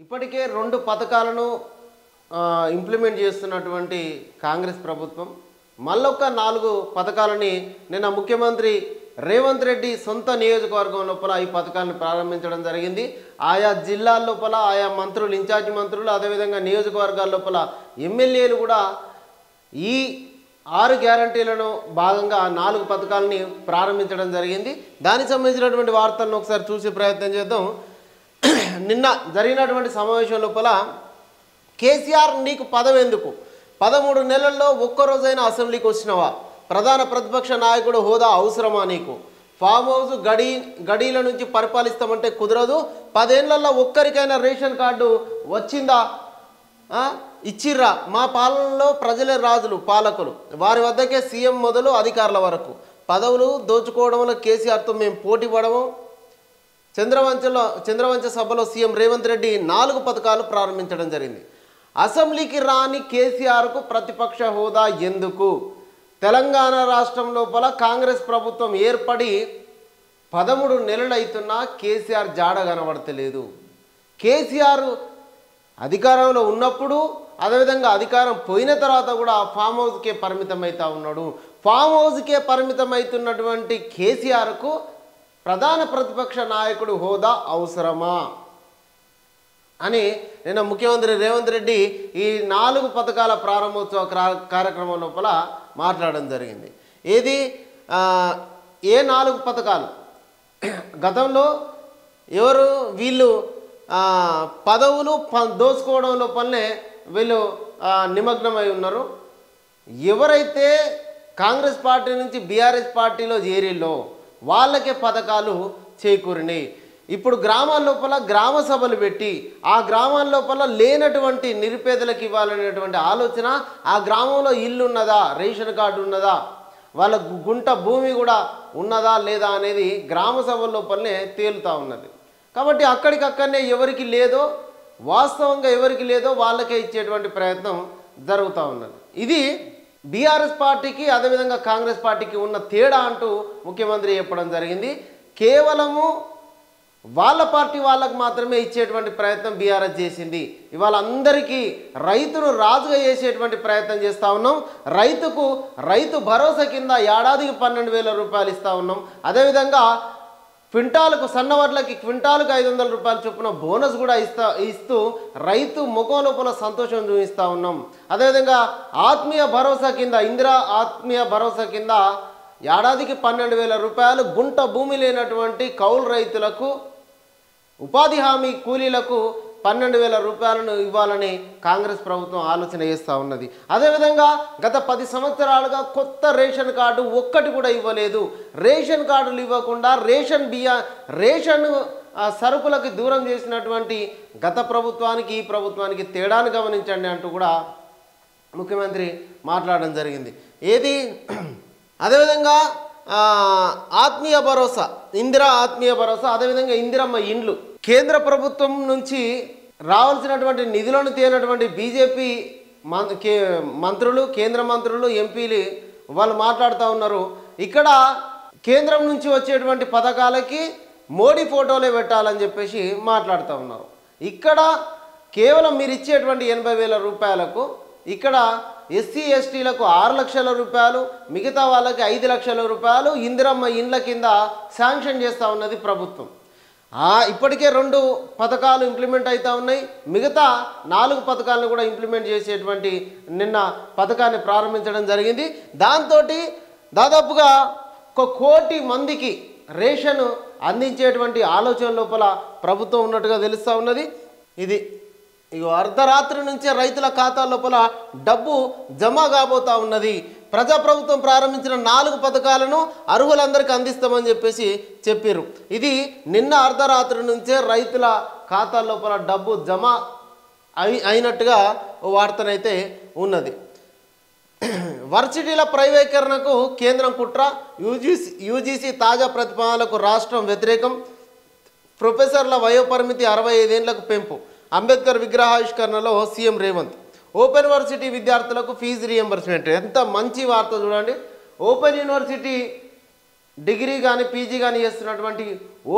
ఇప్పటికే 2 పథకాలను ఇంప్లిమెంట్ చేస్తున్నటువంటి కాంగ్రెస్ ప్రభుత్వం మళ్ళొక 4 పథకాలని నిన్న ముఖ్యమంత్రి రేవంత్ రెడ్డి సొంత నియోజకవర్గం లోపల ఈ పథకాలను ప్రారంభించడం జరిగింది. ఆయా జిల్లాల లోపల ఆయా మంత్రులు ఇన్ఛార్జ్ మంత్రులు అదేవిధంగా నియోజకవర్గాల లోపల ఎమ్మెల్యేలు కూడా ఈ 6 గ్యారంటీలను భాగంగా 4 పథకాలని ప్రారంభించడం జరిగింది. దానికి సంబంధించినటువంటి వార్తలను ఒకసారి చూసే ప్రయత్నం చేద్దాం. నిన్న జరిగినటువంటి సమావేశం లోపల కేసీఆర్ నీకు పదవి ఎందుకు, 13 నెలల్లో ఒక్కరోజైనా అసెంబ్లీకి వచ్చినవా, ప్రధాన ప్రతిపక్ష నాయకుడు హోదా అవసరమా నీకు, ఫామ్ హౌస్ గడీల నుంచి పరిపాలిస్తామంటే కుదరదు, 10 ఏళ్లలో ఒక్కరికైనా రేషన్ కార్డు వచ్చిందా, ఇచ్చిర్రా, మా పాలనలో ప్రజలే రాజులు పాలకులు, వారి వద్దకే సీఎం మొదలు అధికారుల వరకు, పదవులు దోచుకోవడంలో కేసీఆర్తో మేము పోటీ పడము. చంద్రవంచ సభలో సీఎం రేవంత్ రెడ్డి 4 పథకాలు ప్రారంభించడం జరిగింది. అసెంబ్లీకి రాని కేసీఆర్కు ప్రతిపక్ష హోదా ఎందుకు, తెలంగాణ రాష్ట్రం లోపల కాంగ్రెస్ ప్రభుత్వం ఏర్పడి 13 నెలలు అవుతున్నా కేసీఆర్ జాడ కనబడతలేదు. కేసీఆర్ అధికారంలో ఉన్నప్పుడు అదేవిధంగా అధికారం పోయిన తర్వాత కూడా ఫామ్ హౌస్కే పరిమితం అవుతా ఉన్నాడు. ఫామ్ హౌస్కే పరిమితం అవుతున్నటువంటి కేసీఆర్కు ప్రధాన ప్రతిపక్ష నాయకుడు హోదా అవసరమా అని నిన్న ముఖ్యమంత్రి రేవంత్ రెడ్డి ఈ 4 పథకాల ప్రారంభోత్సవ కార్యక్రమం లోపల మాట్లాడడం జరిగింది. ఏది ఏ 4 పథకాలు, గతంలో ఎవరు వీళ్ళు పదవులు దోచుకోవడం లోపలనే వీళ్ళు నిమగ్నమై ఉన్నారు. ఎవరైతే కాంగ్రెస్ పార్టీ నుంచి బీఆర్ఎస్ పార్టీలో చేరిలో వాళ్ళకే పథకాలు చేకూరినాయి. ఇప్పుడు గ్రామాల లోపల గ్రామ సభలు పెట్టి ఆ గ్రామాల లోపల లేనటువంటి నిరుపేదలకు ఇవ్వాలనేటువంటి ఆలోచన, ఆ గ్రామంలో ఇల్లు ఉన్నదా, రేషన్ కార్డు ఉన్నదా, వాళ్ళ గుంట భూమి కూడా ఉన్నదా లేదా అనేది గ్రామ సభల లోపలనే తేలుతూ ఉన్నది. కాబట్టి అక్కడికక్కడనే ఎవరికి లేదో, వాస్తవంగా ఎవరికి లేదో వాళ్ళకే ఇచ్చేటువంటి ప్రయత్నం జరుగుతూ ఉన్నది. ఇది బీఆర్ఎస్ పార్టీకి అదేవిధంగా కాంగ్రెస్ పార్టీకి ఉన్న తేడా అంటూ ముఖ్యమంత్రి చెప్పడం జరిగింది. కేవలము వాళ్ళ పార్టీ వాళ్ళకు మాత్రమే ఇచ్చేటువంటి ప్రయత్నం బీఆర్ఎస్ చేసింది. ఇవాళ అందరికీ రైతును రాజుగా చేసేటువంటి ప్రయత్నం చేస్తూ ఉన్నాం. రైతు భరోసా కింద ఏడాదికి 12,000 రూపాయలు ఇస్తూ ఉన్నాం. అదేవిధంగా క్వింటాలకు సన్నవడ్లకి క్వింటాలకు 500 రూపాయల చొప్పున బోనస్ కూడా ఇస్తూ రైతు ముఖం లోపల సంతోషం చూపిస్తూ ఉన్నాం. అదేవిధంగా ఆత్మీయ భరోసా కింద ఇందిరా ఆత్మీయ భరోసా కింద ఏడాదికి 12,000 రూపాయలు గుంట భూమి లేనటువంటి కౌలు రైతులకు, ఉపాధి హామీ కూలీలకు 12,000 రూపాయలను ఇవ్వాలని కాంగ్రెస్ ప్రభుత్వం ఆలోచన చేస్తూ ఉన్నది. అదేవిధంగా గత 10 సంవత్సరాలుగా కొత్త రేషన్ కార్డు ఒక్కటి కూడా ఇవ్వలేదు. రేషన్ కార్డులు ఇవ్వకుండా రేషన్ సరుకులకు దూరం చేసినటువంటి గత ప్రభుత్వానికి ఈ ప్రభుత్వానికి తేడాను గమనించండి అంటూ కూడా ముఖ్యమంత్రి మాట్లాడడం జరిగింది. ఏది అదేవిధంగా ఆత్మీయ భరోసా, ఇందిరా ఆత్మీయ భరోసా, అదేవిధంగా ఇందిరమ్మ ఇండ్లు, కేంద్ర ప్రభుత్వం నుంచి రావాల్సినటువంటి నిధులను తేనటువంటి బీజేపీ మంత్రులు, కేంద్ర మంత్రులు, ఎంపీలు వాళ్ళు మాట్లాడుతూ ఉన్నారు. ఇక్కడ కేంద్రం నుంచి వచ్చేటువంటి పథకాలకి మోడీ ఫోటోలే పెట్టాలని చెప్పేసి మాట్లాడుతూ ఉన్నారు. ఇక్కడ కేవలం మీరు ఇచ్చేటువంటి 80,000 రూపాయలకు ఇక్కడ ఎస్సీ ఎస్టీలకు 6 లక్షల రూపాయలు, మిగతా వాళ్ళకి 5 లక్షల రూపాయలు ఇందిరమ్మ ఇండ్ల కింద శాంక్షన్ చేస్తూ ఉన్నది ప్రభుత్వం. ఇప్పటికే 2 పథకాలు ఇంప్లిమెంట్ అవుతూ ఉన్నాయి. మిగతా 4 పథకాలను కూడా ఇంప్లిమెంట్ చేసేటువంటి నిన్న పథకాన్ని ప్రారంభించడం జరిగింది. దాంతో దాదాపుగా 1 కోటి మందికి రేషన్ అందించేటువంటి ఆలోచన లోపల ప్రభుత్వం ఉన్నట్టుగా తెలుస్తూ ఉన్నది. ఇది అర్ధరాత్రి నుంచే రైతుల ఖాతా లోపల డబ్బు జమ కాబోతా ఉన్నది. ప్రజాప్రభుత్వం ప్రారంభించిన 4 పథకాలను అర్హులందరికీ అందిస్తామని చెప్పేసి చెప్పారు. ఇది నిన్న అర్ధరాత్రి నుంచే రైతుల ఖాతా లోపల డబ్బు జమ అయినట్టుగా వార్తనైతే ఉన్నది. వర్సిటీల ప్రైవేటీకరణకు కేంద్రం కుట్ర, యూజీసీ తాజా ప్రతిపాదనలకు రాష్ట్రం వ్యతిరేకం, ప్రొఫెసర్ల వయోపరిమితి 65 ఏళ్లకు పెంపు, అంబేద్కర్ విగ్రహావిష్కరణలో సీఎం రేవంత్, ఓపెన్ యూనివర్సిటీ విద్యార్థులకు ఫీజు రియంబర్స్మెంట్. ఎంత మంచి వార్త చూడండి. ఓపెన్ యూనివర్సిటీ డిగ్రీ కానీ పీజీ కానీ చేస్తున్నటువంటి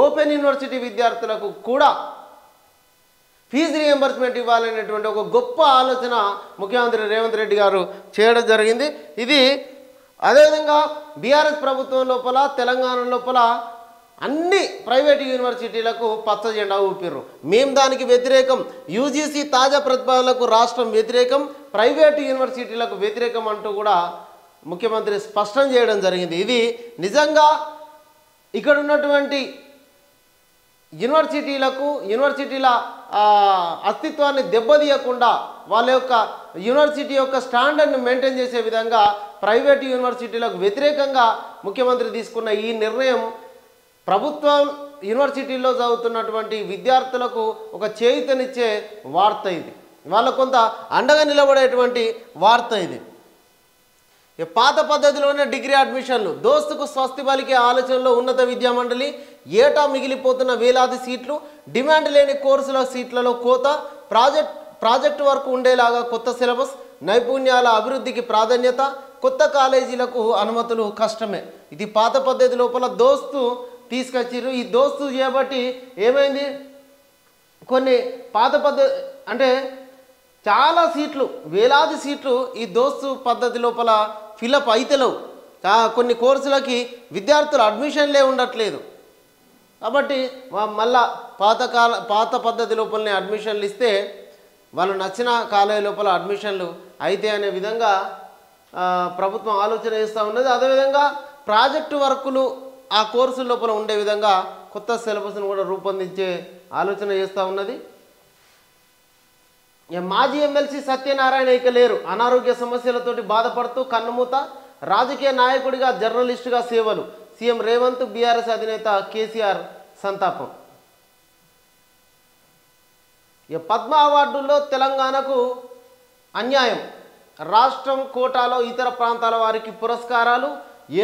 ఓపెన్ యూనివర్సిటీ విద్యార్థులకు కూడా ఫీజు రియంబర్స్మెంట్ ఇవ్వాలనేటువంటి ఒక గొప్ప ఆలోచన ముఖ్యమంత్రి రేవంత్ రెడ్డి గారు చేయడం జరిగింది. ఇది అదేవిధంగా బీఆర్ఎస్ ప్రభుత్వం లోపల తెలంగాణ లోపల అన్ని ప్రైవేటు యూనివర్సిటీలకు పచ్చ జెండా ఊపిర్రు. మేము దానికి వ్యతిరేకం, యూజీసీ తాజా ప్రతిపాదనలకు రాష్ట్రం వ్యతిరేకం, ప్రైవేటు యూనివర్సిటీలకు వ్యతిరేకం అంటూ కూడా ముఖ్యమంత్రి స్పష్టం చేయడం జరిగింది. ఇది నిజంగా ఇక్కడ ఉన్నటువంటి యూనివర్సిటీల అస్తిత్వాన్ని దెబ్బతీయకుండా వాళ్ళ యొక్క యూనివర్సిటీ యొక్క స్టాండర్డ్ని మెయింటైన్ చేసే విధంగా ప్రైవేటు యూనివర్సిటీలకు వ్యతిరేకంగా ముఖ్యమంత్రి తీసుకున్న ఈ నిర్ణయం ప్రభుత్వం యూనివర్సిటీల్లో చదువుతున్నటువంటి విద్యార్థులకు ఒక చేయూతనిచ్చే వార్త ఇది. వాళ్ళకు కొంత అండగా నిలబడేటువంటి వార్త ఇది. పాత పద్ధతిలోనే డిగ్రీ అడ్మిషన్లు, దోస్తుకు స్వస్తి పలికే ఆలోచనలో ఉన్నత విద్యామండలి, ఏటా మిగిలిపోతున్న వేలాది సీట్లు, డిమాండ్ లేని కోర్సుల సీట్లలో కోత, ప్రాజెక్టు వర్క్ ఉండేలాగా కొత్త సిలబస్, నైపుణ్యాల అభివృద్ధికి ప్రాధాన్యత, కొత్త కాలేజీలకు అనుమతులు కష్టమే. ఇది పాత పద్ధతి లోపల దోస్తు తీసుకొచ్చిర్రు. ఈ దోస్తు చేయబట్టి ఏమైంది, కొన్ని పాత పద్ధతి అంటే చాలా సీట్లు, వేలాది సీట్లు ఈ దోస్తు పద్ధతి లోపల ఫిలప్ అయితలేవు. కొన్ని కోర్సులకి విద్యార్థులు అడ్మిషన్లే ఉండట్లేదు. కాబట్టి మళ్ళా పాత పద్ధతి లోపలనే అడ్మిషన్లు ఇస్తే వాళ్ళు నచ్చిన కాలేజీ లోపల అడ్మిషన్లు అయితే అనే విధంగా ప్రభుత్వం ఆలోచన చేస్తూ ఉన్నది. అదేవిధంగా ప్రాజెక్టు వర్కులు ఆ కోర్సుల లోపల ఉండే విధంగా కొత్త సిలబస్ను కూడా రూపొందించే ఆలోచన చేస్తూ ఉన్నది. మాజీ ఎమ్మెల్సీ సత్యనారాయణ ఇక లేరు. అనారోగ్య సమస్యలతోటి బాధపడుతూ కన్నుమూత, రాజకీయ నాయకుడిగా జర్నలిస్టుగా సేవలు. సీఎం రేవంత్, బీఆర్ఎస్ అధినేత కేసీఆర్ సంతాపం. పద్మ అవార్డుల్లో తెలంగాణకు అన్యాయం, రాష్ట్రం కోటాలో ఇతర ప్రాంతాల వారికి పురస్కారాలు,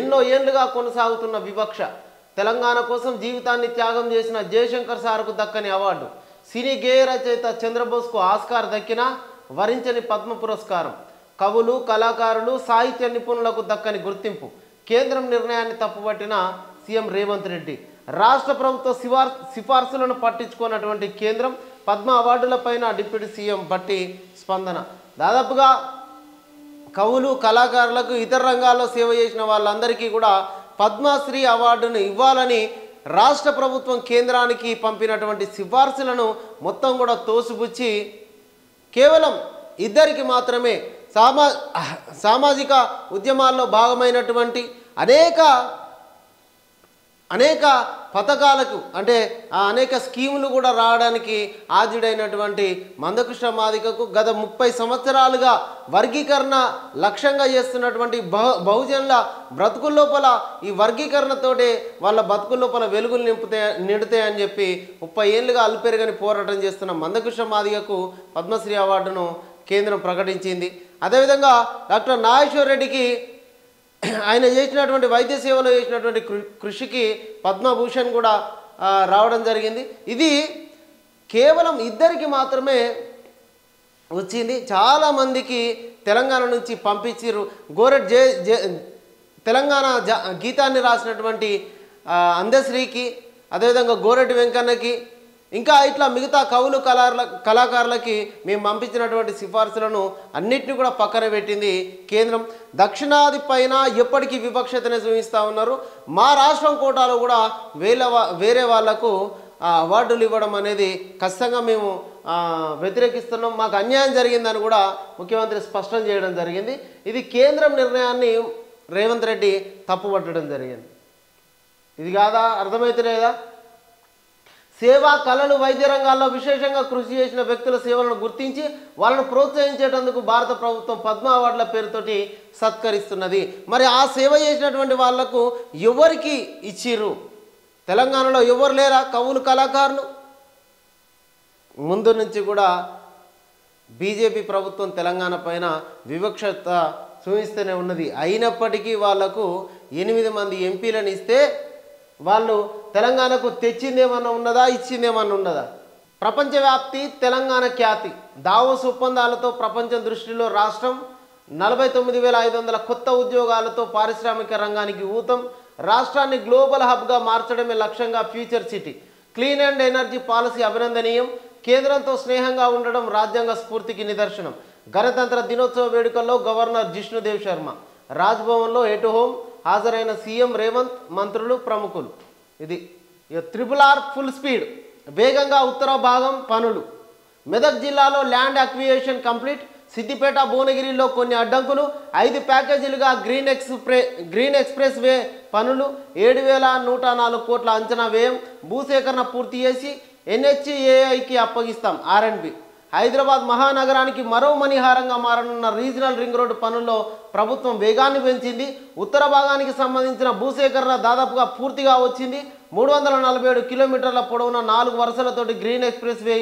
ఎన్నో ఏళ్లుగా కొనసాగుతున్న వివక్ష. తెలంగాణ కోసం జీవితాన్ని త్యాగం చేసిన జయశంకర్ సార్కు దక్కని అవార్డు. సినీ గేయ రచయిత చంద్రబోస్కు ఆస్కార్ దక్కిన వరించని పద్మ పురస్కారం. కవులు, కళాకారులు, సాహిత్య నిపుణులకు దక్కని గుర్తింపు. కేంద్రం నిర్ణయాన్ని తప్పుపట్టిన సీఎం రేవంత్ రెడ్డి. రాష్ట్ర ప్రభుత్వ సిఫార్సులను పట్టించుకున్నటువంటి కేంద్రం. పద్మ అవార్డులపైన డిప్యూటీ సీఎం బట్టి స్పందన. దాదాపుగా కవులు, కళాకారులకు, ఇతర రంగాల్లో సేవ చేసిన వాళ్ళందరికీ కూడా పద్మశ్రీ అవార్డును ఇవ్వాలని రాష్ట్ర ప్రభుత్వం కేంద్రానికి పంపినటువంటి సిఫార్సులను మొత్తం కూడా తోసిపుచ్చి కేవలం ఇద్దరికి మాత్రమే సామాజిక ఉద్యమాల్లో భాగమైనటువంటి అనేక పథకాలకు అంటే అనేక స్కీములు కూడా రావడానికి ఆద్యుడైనటువంటి మందకృష్ణ మాదిగకు గత 30 సంవత్సరాలుగా వర్గీకరణ లక్ష్యంగా చేస్తున్నటువంటి బహుజనుల బ్రతుకుల లోపల ఈ వర్గీకరణతోటే వాళ్ళ బతుకుల లోపల వెలుగులు నిండుతాయని చెప్పి 30 ఏళ్ళుగా అల్పెరగని పోరాటం చేస్తున్న మందకృష్ణ మాదిగకు పద్మశ్రీ అవార్డును కేంద్రం ప్రకటించింది. అదేవిధంగా డాక్టర్ నాగేశ్వర రెడ్డికి ఆయన చేసినటువంటి వైద్య సేవలో చేసినటువంటి కృషికి పద్మభూషణ్ కూడా రావడం జరిగింది. ఇది కేవలం ఇద్దరికి మాత్రమే వచ్చింది. చాలామందికి తెలంగాణ నుంచి పంపించారు. గోరెడ్ తెలంగాణ గీతాన్ని రాసినటువంటి అందశ్రీకి, అదేవిధంగా గోరెడ్డి వెంకన్నకి, ఇంకా ఇట్లా మిగతా కవులు, కళాకారులకి మేము పంపించినటువంటి సిఫార్సులను అన్నిటిని కూడా పక్కన పెట్టింది కేంద్రం. దక్షిణాది పైన ఎప్పటికీ వివక్షతనే చూపిస్తూ ఉన్నారు. మా రాష్ట్రం కోటాలో కూడా వేరే వాళ్లకు అవార్డులు ఇవ్వడం అనేది ఖచ్చితంగా మేము వ్యతిరేకిస్తున్నాం, మాకు అన్యాయం జరిగిందని కూడా ముఖ్యమంత్రి స్పష్టం చేయడం జరిగింది. ఇది కేంద్రం నిర్ణయాన్ని రేవంత్ రెడ్డి తప్పుపట్టడం జరిగింది. ఇది కాదా, అర్థమైతలేదా? సేవా, కళలు, వైద్య రంగాల్లో విశేషంగా కృషి చేసిన వ్యక్తుల సేవలను గుర్తించి వాళ్ళను ప్రోత్సహించేటందుకు భారత ప్రభుత్వం పద్మ అవార్డుల పేరుతోటి సత్కరిస్తున్నది. మరి ఆ సేవ చేసినటువంటి వాళ్లకు ఎవరికి ఇచ్చిర్రు? తెలంగాణలో ఎవరు లేరా కవులు, కళాకారులు? ముందు నుంచి కూడా బీజేపీ ప్రభుత్వం తెలంగాణ పైన వివక్షత చూపిస్తూనే ఉన్నది. అయినప్పటికీ వాళ్లకు 8 మంది ఎంపీలను ఇస్తే వాళ్ళు తెలంగాణకు తెచ్చిందేమన్నా ఉన్నదా, ఇచ్చిందేమన్నా ఉన్నదా? ప్రపంచవ్యాప్తి, తెలంగాణ ఖ్యాతి. దావోస్ ఒప్పందాలతో ప్రపంచం దృష్టిలో రాష్ట్రం. 49,500 కొత్త ఉద్యోగాలతో పారిశ్రామిక రంగానికి ఊతం. రాష్ట్రాన్ని గ్లోబల్ హబ్గా మార్చడమే లక్ష్యంగా future city. Clean and energy policy అభినందనీయం. కేంద్రంతో స్నేహంగా ఉండడం రాజ్యాంగ స్ఫూర్తికి నిదర్శనం. గణతంత్ర దినోత్సవ వేడుకల్లో గవర్నర్ జిష్ణుదేవ్ శర్మ. రాజ్భవన్లో ఎటు హోమ్ హాజరైన సీఎం రేవంత్, మంత్రులు, ప్రముఖులు. ఇది RRR ఫుల్ స్పీడ్, వేగంగా ఉత్తర భాగం పనులు. మెదక్ జిల్లాలో ల్యాండ్ అక్విజిషన్ కంప్లీట్. సిద్దిపేట, భువనగిరిలో కొన్ని అడ్డంకులు. 5 ప్యాకేజీలుగా గ్రీన్ ఎక్స్ప్రెస్ వే పనులు. 7,104 కోట్ల అంచనా వ్యయం. భూసేకరణ పూర్తి చేసి NHAIకి అప్పగిస్తాం. R&B. హైదరాబాద్ మహానగరానికి మరో మణిహారంగా మారనున్న రీజనల్ రింగ్ రోడ్డు పనుల్లో ప్రభుత్వం వేగాన్ని పెంచింది. ఉత్తర భాగానికి సంబంధించిన భూసేకరణ దాదాపుగా పూర్తిగా వచ్చింది. 347 కిలోమీటర్ల పొడవున 4 వరుసలతోటి గ్రీన్ ఎక్స్ప్రెస్ వే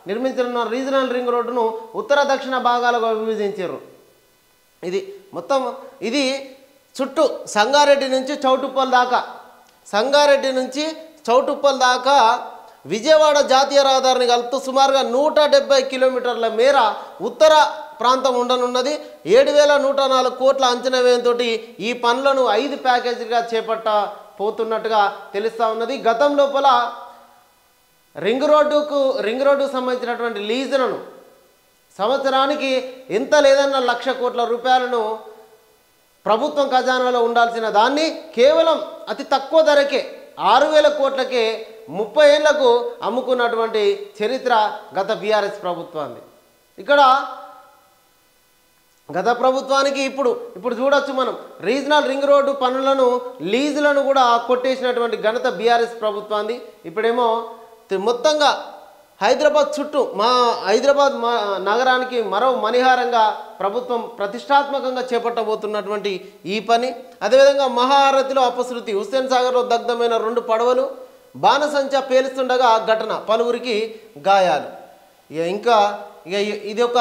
నిర్మించనున్న రీజనల్ రింగ్ రోడ్డును ఉత్తర దక్షిణ భాగాలుగా విభజించారు. ఇది మొత్తం ఇది చుట్టూ సంగారెడ్డి నుంచి చౌటుప్పల్ దాకా విజయవాడ జాతీయ రహదారిని కలుపుతూ సుమారుగా 170 కిలోమీటర్ల మేర ఉత్తర ప్రాంతం ఉండనున్నది. 7,104 కోట్ల అంచనా వ్యయంతో ఈ పనులను 5 ప్యాకేజీలుగా చేపట్టబోతున్నట్టుగా తెలుస్తూ ఉన్నది. గతం లోపల రింగ్ రోడ్డుకు సంబంధించినటువంటి లీజులను సంవత్సరానికి ఎంత లేదన్న 1,00,000 కోట్ల రూపాయలను ప్రభుత్వం ఖజానాలో ఉండాల్సిన దాన్ని కేవలం అతి తక్కువ ధరకే 6,000 కోట్లకే 30 ఏళ్లకు అమ్ముకున్నటువంటి చరిత్ర గత బీఆర్ఎస్ ప్రభుత్వాన్ని. ఇక్కడ గత ప్రభుత్వానికి ఇప్పుడు చూడొచ్చు మనం రీజనల్ రింగ్ రోడ్డు పనులను లీజులను కూడా కొట్టేసినటువంటి ఘనత బీఆర్ఎస్ ప్రభుత్వాన్ని. ఇప్పుడేమో మొత్తంగా హైదరాబాద్ చుట్టూ హైదరాబాద్ నగరానికి మరో మణిహారంగా ప్రభుత్వం ప్రతిష్టాత్మకంగా చేపట్టబోతున్నటువంటి ఈ పని. అదేవిధంగా మహాహారతిలో అపశృతి. హుస్సేన్ సాగర్లో దగ్ధమైన 2 పడవలు. బాణసంచా పేలుస్తుండగా ఘటన, పలువురికి గాయాలు. ఇక ఇది ఒక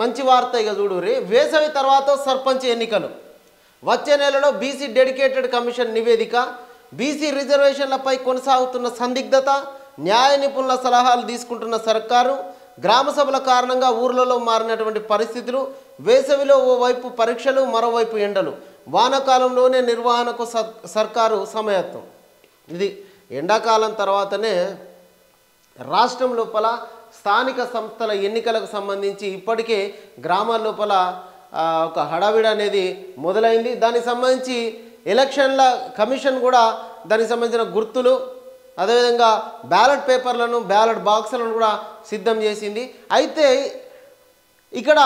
మంచి వార్త. ఇక చూడురి, వేసవి తర్వాత సర్పంచ్ ఎన్నికలు. వచ్చే నెలలో బీసీ డెడికేటెడ్ కమిషన్ నివేదిక. బీసీ రిజర్వేషన్లపై కొనసాగుతున్న సందిగ్ధత. న్యాయ నిపుణుల సలహాలు తీసుకుంటున్న సర్కారు. గ్రామ సభల కారణంగా ఊర్లలో మారినటువంటి పరిస్థితులు. వేసవిలో ఓవైపు పరీక్షలు, మరోవైపు ఎండలు. వానాకాలంలోనే నిర్వహణకు సర్కారు సమయత్వం. ఇది ఎండాకాలం తర్వాతనే రాష్ట్రం లోపల స్థానిక సంస్థల ఎన్నికలకు సంబంధించి ఇప్పటికే గ్రామాల లోపల ఒక హడావిడి అనేది మొదలైంది. దానికి సంబంధించి ఎలక్షన్ల కమిషన్ కూడా దానికి సంబంధించిన గుర్తులు, అదేవిధంగా బ్యాలెట్ పేపర్లను, బ్యాలెట్ బాక్సులను కూడా సిద్ధం చేసింది. అయితే ఇక్కడ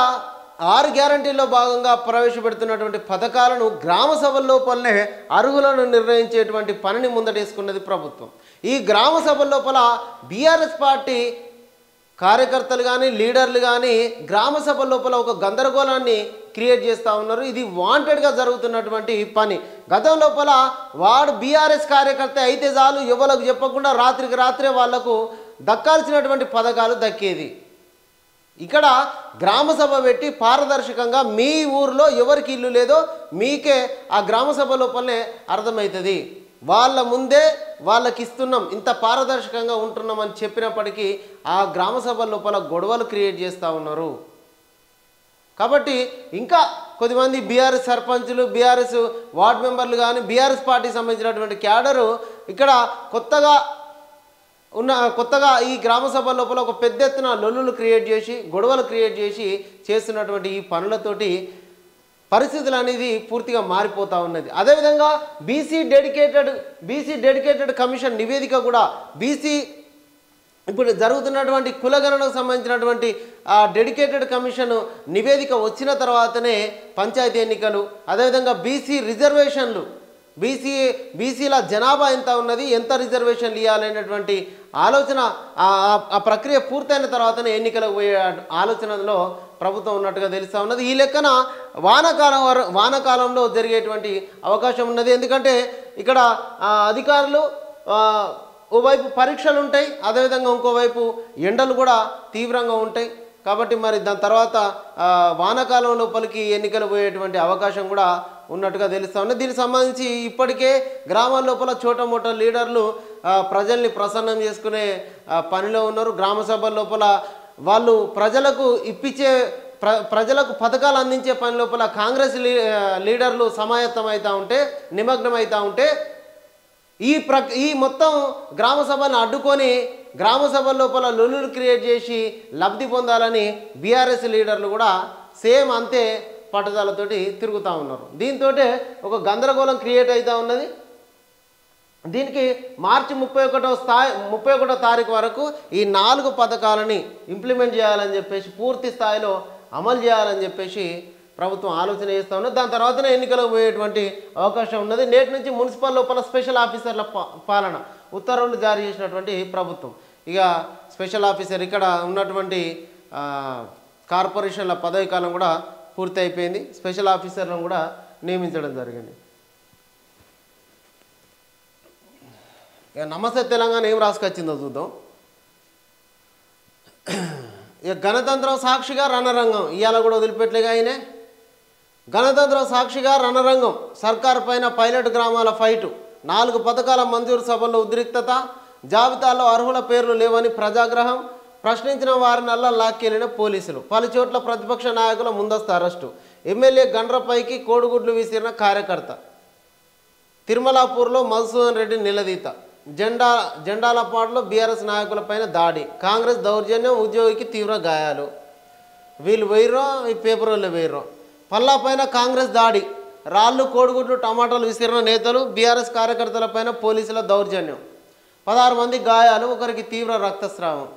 6 గ్యారంటీల్లో భాగంగా ప్రవేశపెడుతున్నటువంటి పథకాలను గ్రామ సభల లోపలనే అర్హులను నిర్ణయించేటువంటి పనిని ముందటేసుకున్నది ప్రభుత్వం. ఈ గ్రామ సభల లోపల బీఆర్ఎస్ పార్టీ కార్యకర్తలు కానీ, లీడర్లు కానీ గ్రామ సభల లోపల ఒక గందరగోళాన్ని క్రియేట్ చేస్తూ ఉన్నారు. ఇది వాంటెడ్గా జరుగుతున్నటువంటి పని. గతం లోపల వాడు బీఆర్ఎస్ కార్యకర్త అయితే చాలు, ఎవరికి చెప్పకుండా రాత్రికి రాత్రే వాళ్లకు దక్కాల్సినటువంటి పథకాలు దక్కేది. ఇక్కడ గ్రామ సభ పెట్టి పారదర్శకంగా మీ ఊర్లో ఎవరికి ఇల్లు లేదో మీకే ఆ గ్రామ సభ లోపలనే అర్థమవుతుంది. వాళ్ళ ముందే వాళ్ళకి ఇస్తున్నాం, ఇంత పారదర్శకంగా ఉంటున్నాం అని చెప్పినప్పటికీ ఆ గ్రామ సభ లోపల గొడవలు క్రియేట్ చేస్తూ ఉన్నారు. కాబట్టి ఇంకా కొద్దిమంది బీఆర్ఎస్ సర్పంచులు, బీఆర్ఎస్ వార్డు మెంబర్లు కానీ, బీఆర్ఎస్ పార్టీకి సంబంధించినటువంటి క్యాడరు ఇక్కడ కొత్తగా ఈ గ్రామ సభ లోపల ఒక పెద్ద ఎత్తున లొల్లులు క్రియేట్ చేసి, గొడవలు క్రియేట్ చేసి చేస్తున్నటువంటి ఈ పనులతోటి పరిస్థితులు అనేది పూర్తిగా మారిపోతూ ఉన్నది. అదేవిధంగా బీసీ డెడికేటెడ్ కమిషన్ నివేదిక కూడా ఇప్పుడు జరుగుతున్నటువంటి కులగణనకు సంబంధించినటువంటి ఆ డెడికేటెడ్ కమిషన్ నివేదిక వచ్చిన తర్వాతనే పంచాయతీ ఎన్నికలు, అదేవిధంగా బీసీ రిజర్వేషన్లు, బీసీల జనాభా ఎంత ఉన్నది, ఎంత రిజర్వేషన్లు ఇవ్వాలనేటువంటి ఆలోచన ఆ ప్రక్రియ పూర్తయిన తర్వాతనే ఎన్నికలకు పోయే ఆలోచనలో ప్రభుత్వం ఉన్నట్టుగా తెలుస్తూ ఉన్నది. ఈ లెక్కన వానాకాలంలో జరిగేటువంటి అవకాశం ఉన్నది. ఎందుకంటే ఇక్కడ అధికారులు ఓవైపు పరీక్షలు ఉంటాయి, అదేవిధంగా ఇంకోవైపు ఎండలు కూడా తీవ్రంగా ఉంటాయి. కాబట్టి మరి దాని తర్వాత వానాకాలం లోపలికి ఎన్నికలు పోయేటువంటి అవకాశం కూడా ఉన్నట్టుగా తెలుస్తూ ఉన్నది. దీనికి సంబంధించి ఇప్పటికే గ్రామాల లోపల చోటమోట లీడర్లు ప్రజల్ని ప్రసన్నం చేసుకునే పనిలో ఉన్నారు. గ్రామ సభల లోపల వాళ్ళు ప్రజలకు పథకాలు అందించే పని లోపల కాంగ్రెస్ లీడర్లు సమాయత్తం అవుతూ ఉంటే, నిమగ్నం అవుతూ ఉంటే ఈ మొత్తం గ్రామ సభలను అడ్డుకొని గ్రామ సభల లోపల లొల్లులు క్రియేట్ చేసి లబ్ధి పొందాలని బీఆర్ఎస్ లీడర్లు కూడా సేమ్ అంతే పట్టుదలతోటి తిరుగుతూ ఉన్నారు. దీంతో ఒక గందరగోళం క్రియేట్ అవుతూ ఉన్నది. దీనికి మార్చి 31వ తారీఖు వరకు ఈ 4 పథకాలని ఇంప్లిమెంట్ చేయాలని చెప్పేసి పూర్తి స్థాయిలో అమలు చేయాలని చెప్పేసి ప్రభుత్వం ఆలోచన చేస్తూ ఉన్నది. దాని తర్వాతనే ఎన్నికలకు పోయేటువంటి అవకాశం ఉన్నది. నేటి నుంచి మున్సిపల్ లోపల స్పెషల్ ఆఫీసర్ల పాలన ఉత్తర్వులు జారీ చేసినటువంటి ప్రభుత్వం. ఇక స్పెషల్ ఆఫీసర్ ఇక్కడ ఉన్నటువంటి కార్పొరేషన్ల పదవి కాలం కూడా పూర్తి అయిపోయింది. స్పెషల్ ఆఫీసర్లను కూడా నియమించడం జరిగింది. ఇక నమస్తే తెలంగాణ ఏం రాసుకొచ్చిందో చూద్దాం. ఇక గణతంత్రం సాక్షిగా రణరంగం ఇవాళ కూడా వదిలిపెట్టలేగా ఆయనే. గణతంత్రం సాక్షిగా రణరంగం, సర్కారు పైన పైలట్ గ్రామాల ఫైటు, 4 పథకాల మంజూరు సభల్లో ఉద్రిక్తత, జాబితాలో అర్హుల పేర్లు లేవని ప్రజాగ్రహం, ప్రశ్నించిన వారినల్లా లాక్కెళ్లిన పోలీసులు, పలుచోట్ల ప్రతిపక్ష నాయకుల ముందస్తు అరెస్టు, ఎమ్మెల్యే గండ్రపైకి కోడిగుడ్లు విసిరిన కార్యకర్త, తిరుమలాపూర్లో మధుసూదన్ రెడ్డి నిలదీత, జెండాలపాడులో బీఆర్ఎస్ నాయకులపైన దాడి, కాంగ్రెస్ దౌర్జన్యం, ఉద్యోగికి తీవ్ర గాయాలు. వీళ్ళు వేయరో ఈ పేపర్ వాళ్ళు వేయరో. పల్లాపైన కాంగ్రెస్ దాడి, రాళ్ళు కోడిగుడ్లు టమాటాలు విసిరిన నేతలు, బీఆర్ఎస్ కార్యకర్తలపైన పోలీసుల దౌర్జన్యం, 16 మంది గాయాలు, ఒకరికి తీవ్ర రక్తస్రావం.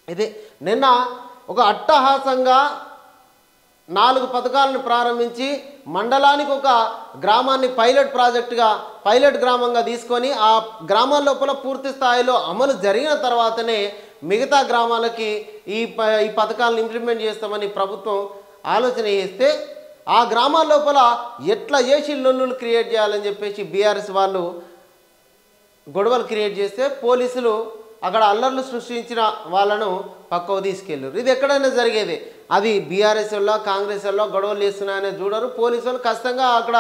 ఇది నిన్న ఒక అట్టహాసంగా 4 పథకాలను ప్రారంభించి మండలానికి ఒక గ్రామాన్ని పైలట్ గ్రామంగా తీసుకొని ఆ గ్రామాల లోపల పూర్తి స్థాయిలో అమలు జరిగిన తర్వాతనే మిగతా గ్రామాలకి ఈ పథకాలను ఇంప్లిమెంట్ చేస్తామని ప్రభుత్వం ఆలోచన చేస్తే ఆ గ్రామాల లోపల ఎట్లా చేసి లొల్లులు క్రియేట్ చేయాలని చెప్పేసి బీఆర్ఎస్ వాళ్ళు గొడవలు క్రియేట్ చేస్తే పోలీసులు అక్కడ అల్లర్లు సృష్టించిన వాళ్ళను పక్కకు తీసుకెళ్ళారు. ఇది ఎక్కడైనా జరిగేది. అది బీఆర్ఎస్ వల్ల కాంగ్రెస్ వల్ల గొడవలు చేస్తున్నాయని చూడరు. పోలీసు వాళ్ళు ఖచ్చితంగా అక్కడ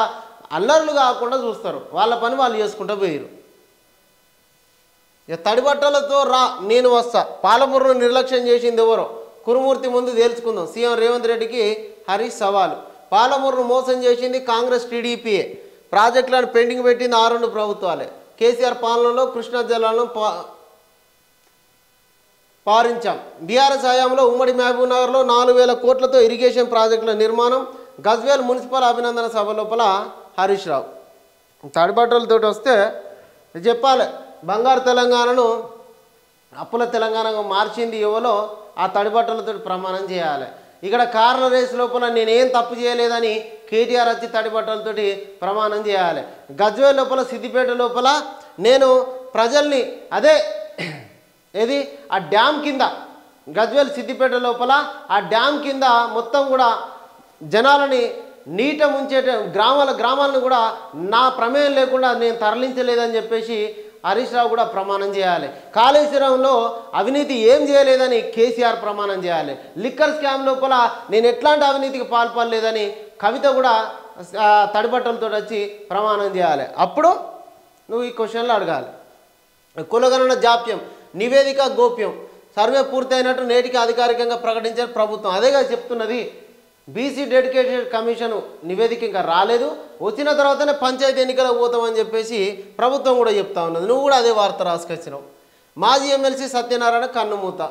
అల్లర్లు కాకుండా చూస్తారు. వాళ్ళ పని వాళ్ళు చేసుకుంటూ పోయారు. ఇక తడిబట్టలతో నేను వస్తా, పాలమూరును నిర్లక్ష్యం చేసింది ఎవరో కురుమూర్తి ముందు తేల్చుకుందాం. సీఎం రేవంత్ రెడ్డికి హరీష్ సవాలు. పాలమూరును మోసం చేసింది కాంగ్రెస్ టీడీపీఏ, ప్రాజెక్టులను పెండింగ్ పెట్టింది 6 ప్రభుత్వాలే. కేసీఆర్ పాలనలో కృష్ణా జలాలను పారించాం. బీఆర్ఎస్ హయాంలో ఉమ్మడి మహబూబ్నగర్లో 4,000 కోట్లతో ఇరిగేషన్ ప్రాజెక్టుల నిర్మాణం. గజ్వేల్ మున్సిపల్ అభినందన సభ లోపల హరీష్ రావు. తడిబట్టలతో వస్తే చెప్పాలి, బంగారు తెలంగాణను అప్పుల తెలంగాణగా మార్చింది ఎవరో ఆ తడిబట్టలతో ప్రమాణం చేయాలి. ఇక్కడ కార్ల రేసు లోపల నేనేం తప్పు చేయలేదని కేటీఆర్ వచ్చి తడిబట్టలతోటి ప్రమాణం చేయాలి. గజ్వేల్ లోపల సిద్దిపేట లోపల నేను ప్రజల్ని ఏది ఆ డ్యామ్ కింద గజ్వేల్ సిద్దిపేట లోపల ఆ డ్యామ్ కింద మొత్తం కూడా జనాలని నీట ముంచే గ్రామాలను కూడా నా ప్రమేయం లేకుండా నేను తరలించలేదని చెప్పేసి హరీష్ రావు కూడా ప్రమాణం చేయాలి. కాళేశ్వరంలో అవినీతి ఏం చేయలేదని కేసీఆర్ ప్రమాణం చేయాలి. లిక్కర్ స్కామ్ లోపల నేను ఎట్లాంటి అవినీతికి పాల్పడలేదని కవిత కూడా తడిబట్టలతో వచ్చి ప్రమాణం చేయాలి. అప్పుడు నువ్వు ఈ క్వశ్చన్లు అడగాలి. కులగణన జాప్యం, నివేదిక గోప్యం, సర్వే పూర్తయినట్టు నేటికి అధికారికంగా ప్రకటించిన ప్రభుత్వం. అదేగా చెప్తున్నది. బీసీ డెడికేటెడ్ కమిషన్ నివేదిక ఇంకా రాలేదు, వచ్చిన తర్వాతనే పంచాయతీ ఎన్నికలకు పోతామని చెప్పేసి ప్రభుత్వం కూడా చెప్తా ఉన్నది. నువ్వు కూడా అదే వార్త రాసుకొచ్చినావు. మాజీ ఎమ్మెల్సీ సత్యనారాయణ కన్నుమూత,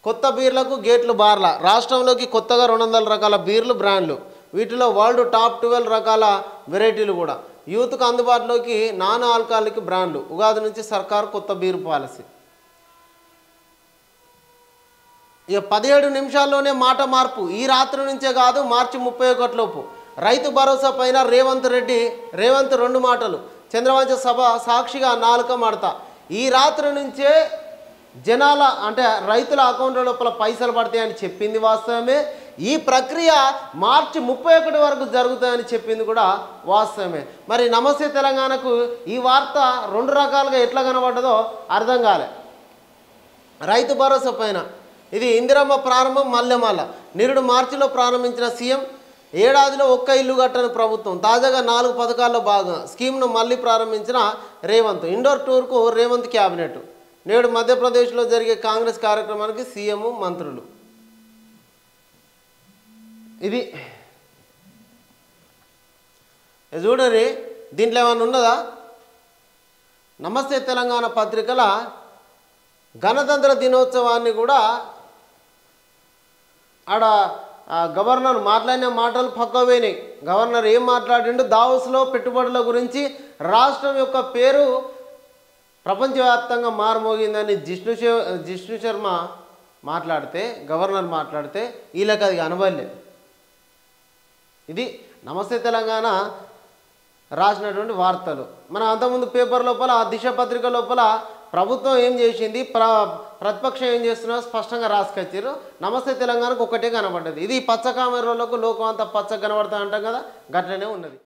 కొత్త బీర్లకు గేట్లు బార్ల, రాష్ట్రంలోకి కొత్తగా 200 రకాల బీర్లు బ్రాండ్లు, వీటిలో వరల్డ్ టాప్ 12 రకాల వెరైటీలు కూడా, యూత్కు అందుబాటులోకి నాన్ ఆల్కహాలిక్ బ్రాండ్లు, ఉగాది నుంచి సర్కారు కొత్త బీరు పాలసీ. ఇక 17 నిమిషాల్లోనే మాట మార్పు, ఈ రాత్రి నుంచే కాదు మార్చి 31 లోపు. రైతు భరోసా పైన రేవంత్ 2 మాటలు, చంద్రవంశ సభ సాక్షిగా నాలుక మడత. ఈ రాత్రి నుంచే జనాల అంటే రైతుల అకౌంట్ల లోపల పైసలు పడతాయని చెప్పింది వాస్తవమే. ఈ ప్రక్రియ మార్చి 31 వరకు జరుగుతాయని చెప్పింది కూడా వాస్తవమే. మరి నమస్తే తెలంగాణకు ఈ వార్త 2 రకాలుగా ఎట్లా కనబడ్డదో అర్థం కాలే. రైతు భరోసా పైన ఇది ఇందిరమ్మ ప్రారంభం మల్లెమాల, నిరుడు మార్చిలో ప్రారంభించిన సీఎం, ఏడాదిలో ఒక్క ఇల్లు కట్టని ప్రభుత్వం, తాజాగా 4 పథకాల్లో భాగంగా స్కీమ్ను మళ్ళీ ప్రారంభించిన రేవంత్, ఇండోర్ టూర్కు రేవంత్ క్యాబినెట్, నేడు మధ్యప్రదేశ్లో జరిగే కాంగ్రెస్ కార్యక్రమానికి సీఎం మంత్రులు. ఇది చూడండి, దీంట్లో ఏమైనా ఉన్నదా? నమస్తే తెలంగాణ పత్రికల గణతంత్ర దినోత్సవాన్ని కూడా ఆడ గవర్నర్ మాట్లాడిన మాటలు పక్కవేనాయి. గవర్నర్ ఏం మాట్లాడిండు, దావోస్లో పెట్టుబడుల గురించి రాష్ట్రం యొక్క పేరు ప్రపంచవ్యాప్తంగా మారుమోగిందని జిష్ణు శర్మ మాట్లాడితే, గవర్నర్ మాట్లాడితే వీళ్ళకి అది కనబడలే. ఇది నమస్తే తెలంగాణ రాసినటువంటి వార్తలు. మనం అంతకుముందు పేపర్ లోపల దిశ పత్రిక లోపల ప్రభుత్వం ఏం చేసింది, ప్రతిపక్షం ఏం చేస్తున్నా స్పష్టంగా రాసుకొచ్చారు. నమస్తే తెలంగాణకు ఒకటే కనబడ్డది. ఇది పచ్చ కామెరలకు లోకం అంతా పచ్చ కనబడతా అంటాం కదా, గట్లనే ఉన్నది.